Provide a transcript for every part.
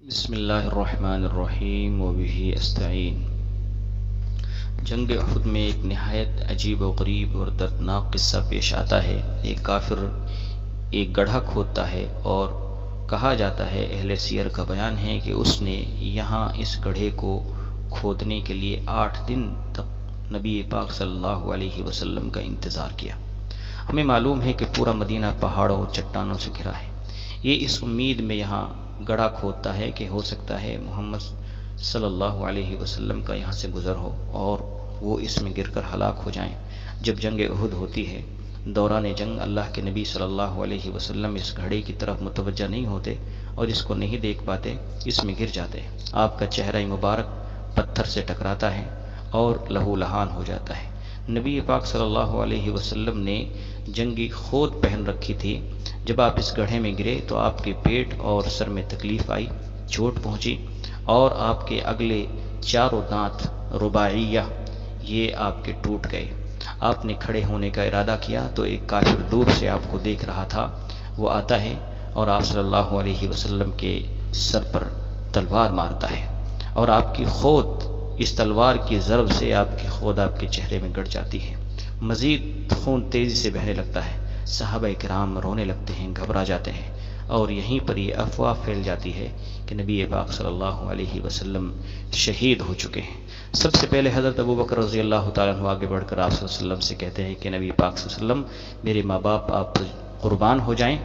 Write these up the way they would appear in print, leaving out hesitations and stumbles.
بسم اللہ الرحمن الرحیم وبہ استعین۔ جنگ احد میں ایک نہایت عجیب و غریب اور دردناک قصہ پیش آتا ہے۔ ایک کافر ایک گڑھا کھودتا ہے اور کہا جاتا ہے، اہل سیر کا بیان ہے کہ اس نے یہاں اس گڑھے کو کھودنے کے لیے 8 دن تک نبی پاک صلی اللہ علیہ وسلم کا انتظار کیا۔ ہمیں معلوم ہے کہ پورا مدینہ پہاڑوں اور چٹانوں سے گھرا ہے۔ یہ اس امید میں یہاں گڑھا کھودتا ہے کہ ہو سکتا ہے محمد صلی اللہ علیہ وسلم کا یہاں سے گزر ہو اور وہ اس میں گر کر ہلاک ہو جائیں۔ جب جنگ احد ہوتی ہے، دوران جنگ اللہ کے نبی صلی اللہ علیہ وسلم اس گھڑے کی طرف متوجہ نہیں ہوتے اور اس کو نہیں دیکھ پاتے، اس میں گر جاتے ہیں۔ آپ کا چہرہ مبارک پتھر سے ٹکراتا ہے اور لہو لہان ہو جاتا ہے۔ نبی پاک صلی اللہ علیہ وسلم نے جنگی خود پہن رکھی تھی۔ جب آپ اس گڑھے میں گرے تو آپ کے پیٹ اور سر میں تکلیف آئی، چوٹ پہنچی اور آپ کے اگلے 4 دانت رباعیہ یہ آپ کے ٹوٹ گئے۔ آپ نے کھڑے ہونے کا ارادہ کیا تو ایک کافر دور سے آپ کو دیکھ رہا تھا۔ وہ آتا ہے اور آپ صلی اللہ علیہ وسلم کے سر پر تلوار مارتا ہے اور آپ کی خود اس تلوار کی ضرب سے آپ کی خود آپ کے چہرے میں گڑ جاتی ہے۔ مزید خون تیزی سے بہنے لگتا ہے۔ صحابہ کرام رونے لگتے ہیں، گھبرا جاتے ہیں اور یہیں پر یہ افواہ پھیل جاتی ہے کہ نبی پاک صلی اللہ علیہ وسلم شہید ہو چکے ہیں۔ سب سے پہلے حضرت ابوبکر رضی اللہ تعالیٰ عنہ آگے بڑھ کر آپ صلی اللہ علیہ وسلم سے کہتے ہیں کہ نبی پاک صلی اللہ علیہ وسلم، میرے ماں باپ آپ قربان ہو جائیں۔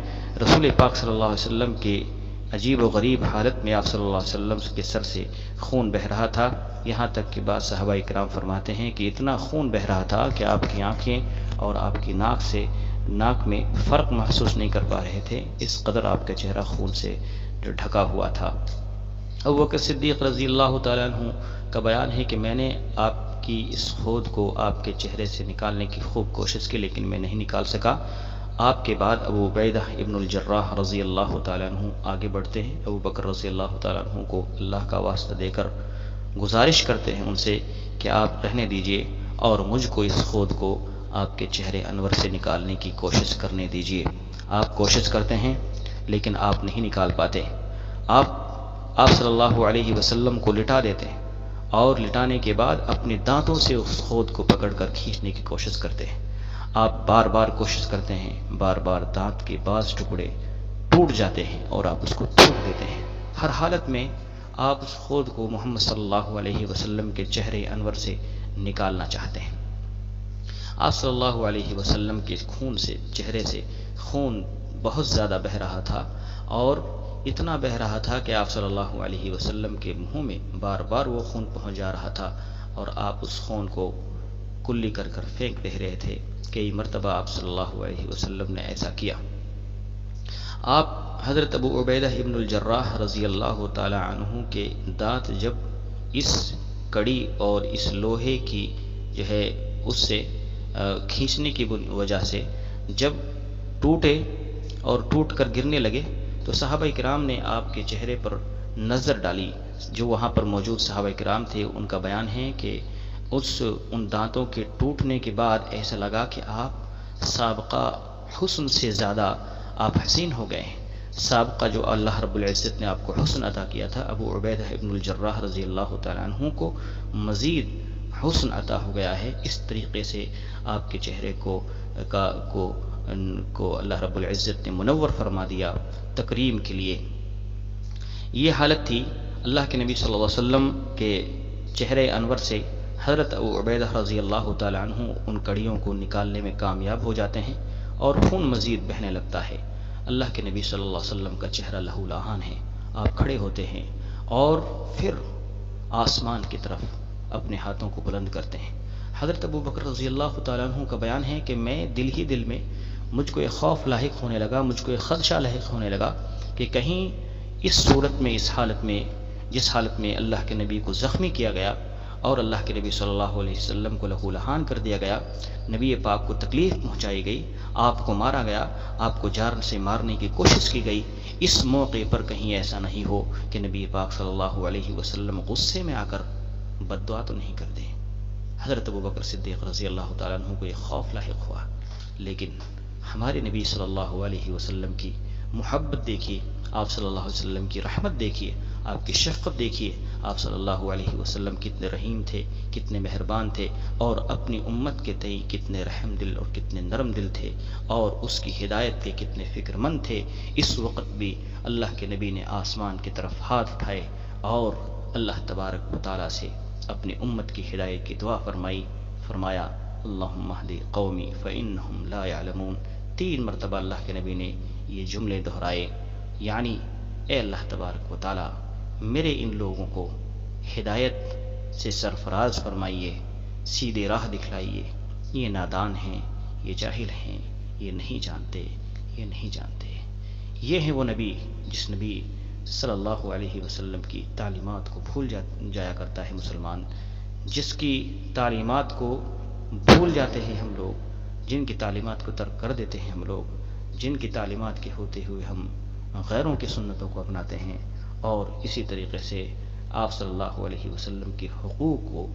رسول پاک صلی اللہ علیہ وسلم کی عجیب و غریب حالت میں آپ صلی اللہ علیہ وسلم کے سر سے خون بہہ رہا تھا، یہاں تک کہ بعض صحابہ کرام فرماتے ہیں کہ اتنا خون بہہ رہا تھا کہ آپ کی آنکھیں اور آپ کی ناک میں فرق محسوس نہیں کر پا رہے تھے، اس قدر آپ کا چہرہ خون سے ڈھکا ہوا تھا۔ ابوبکر صدیق رضی اللہ تعالیٰ عنہ کا بیان ہے کہ میں نے آپ کی اس خود کو آپ کے چہرے سے نکالنے کی خوب کوشش کی لیکن میں نہیں نکال سکا۔ آپ کے بعد ابو عبیدہ ابن الجراح رضی اللہ تعالیٰ عنہ آگے بڑھتے ہیں۔ ابوبکر رضی اللہ تعالیٰ عنہ کو اللہ کا واسطہ دے کر گزارش کرتے ہیں ان سے کہ آپ رہنے دیجئے اور مجھ کو اس خود کو آپ کے چہرے انور سے نکالنے کی کوشش کرنے دیجئے۔ آپ کوشش کرتے ہیں لیکن آپ نہیں نکال پاتے۔ آپ صلی اللہ علیہ وسلم کو لٹا دیتے ہیں اور لٹانے کے بعد اپنے دانتوں سے اس خود کو پکڑ کر کھینچنے کی کوشش کرتے ہیں۔ آپ بار بار کوشش کرتے ہیں، بار بار دانت کے بعض ٹکڑے ٹوٹ جاتے ہیں اور آپ اس کو تھوک دیتے ہیں۔ ہر حالت میں آپ اس خود کو محمد صلی اللہ علیہ وسلم کے چہرے انور سے نکالنا چاہتے ہیں۔ آپ صلی اللہ علیہ وسلم کے خون سے، چہرے سے خون بہت زیادہ بہہ رہا تھا اور اتنا بہہ رہا تھا کہ آپ صلی اللہ علیہ وسلم کے منہ میں بار بار وہ خون پہنچ جا رہا تھا اور آپ اس خون کو کلی کر کر پھینک دے رہے تھے۔ کئی مرتبہ آپ صلی اللہ علیہ وسلم نے ایسا کیا۔ آپ حضرت ابو عبیدہ ابن الجراح رضی اللہ تعالی عنہ کے دانت جب اس کڑی اور اس لوہے کی جو ہے اس سے کھینچنے کی وجہ سے جب ٹوٹے اور ٹوٹ کر گرنے لگے تو صحابہ کرام نے آپ کے چہرے پر نظر ڈالی۔ جو وہاں پر موجود صحابہ کرام تھے ان کا بیان ہے کہ ان دانتوں کے ٹوٹنے کے بعد ایسا لگا کہ آپ سابقہ حسن سے زیادہ آپ حسین ہو گئے ہیں۔ سابقہ جو اللہ رب العزت نے آپ کو حسن عطا کیا تھا، ابو عبیدہ ابن الجراح رضی اللہ تعالیٰ عنہ کو مزید حسن عطا ہو گیا ہے۔ اس طریقے سے آپ کے چہرے کو اللہ رب العزت نے منور فرما دیا تکریم کے لیے۔ یہ حالت تھی۔ اللہ کے نبی صلی اللہ علیہ وسلم کے چہرے انور سے حضرت ابو عبیدہ رضی اللہ تعالیٰ عنہ ان کڑیوں کو نکالنے میں کامیاب ہو جاتے ہیں اور خون مزید بہنے لگتا ہے۔ اللہ کے نبی صلی اللہ علیہ وسلم کا چہرہ لہو لہان ہے۔ آپ کھڑے ہوتے ہیں اور پھر آسمان کی طرف اپنے ہاتھوں کو بلند کرتے ہیں۔ حضرت ابوبکر رضی اللہ تعالیٰ عنہ کا بیان ہے کہ میں دل میں مجھ کو ایک خوف لاحق ہونے لگا، مجھ کو ایک خدشہ لاحق ہونے لگا کہ کہیں اس صورت میں، اس حالت میں، جس حالت میں اللہ کے نبی کو زخمی کیا گیا اور اللہ کے نبی صلی اللہ علیہ وسلم کو لہو لہان کر دیا گیا، نبی پاک کو تکلیف پہنچائی گئی، آپ کو مارا گیا، آپ کو جان سے مارنے کی کوشش کی گئی، اس موقع پر کہیں ایسا نہیں ہو کہ نبی پاک صلی اللہ علیہ وسلم غصے میں آ کر بد دعا تو نہیں کر دیں۔ حضرت ابوبکر صدیق رضی اللہ تعالیٰ عنہ کو ایک خوف لاحق ہوا، لیکن ہمارے نبی صلی اللہ علیہ وسلم کی محبت دیکھیے، آپ صلی اللہ علیہ وسلم کی رحمت دیکھیے، آپ کی شفقت دیکھیے، آپ صلی اللہ علیہ وسلم کتنے رحیم تھے، کتنے مہربان تھے، اور اپنی امت کے تئیں کتنے رحم دل اور کتنے نرم دل تھے، اور اس کی ہدایت کے کتنے فکر مند تھے۔ اس وقت بھی اللہ کے نبی نے آسمان کی طرف ہاتھ اٹھائے اور اللہ تبارک و تعالیٰ سے اپنی امت کی ہدایت کی دعا فرمایا اللہم اہدی قومی فإنہم لا یعلمون۔ 3 مرتبہ اللہ کے نبی نے یہ جملے دہرائے، یعنی اے اللہ تبارک و تعالیٰ میرے ان لوگوں کو ہدایت سے سرفراز فرمائیے، سیدھے راہ دکھلائیے، یہ نادان ہیں، یہ جاہل ہیں، یہ نہیں جانتے، یہ نہیں جانتے۔ یہ ہے وہ نبی جس نبی صلی اللہ علیہ وسلم کی تعلیمات کو بھول جایا کرتا ہے مسلمان، جس کی تعلیمات کو بھول جاتے ہیں ہم لوگ، جن کی تعلیمات کو ترک کر دیتے ہیں ہم لوگ، جن کی تعلیمات کے ہوتے ہوئے ہم غیروں کی سنتوں کو اپناتے ہیں، اور اسی طریقے سے آپ صلی اللہ علیہ وسلم کے حقوق کو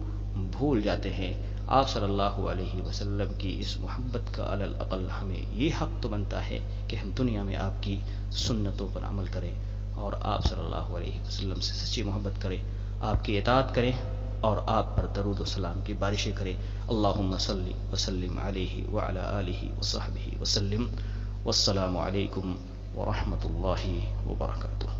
بھول جاتے ہیں۔ آپ صلی اللہ علیہ وسلم کی اس محبت کا علی الاقل ہمیں یہ حق تو بنتا ہے کہ ہم دنیا میں آپ کی سنتوں پر عمل کریں، اور آپ صلی اللہ علیہ وسلم سے سچی محبت کریں، آپ کی اطاعت کریں، اور آپ پر درود و سلام کی بارشیں کریں۔ اللہم صلی وسلم علیہ وعلی آلہ وصحبہ وسلم، والسلام علیکم ورحمۃ اللہ وبرکاتہ۔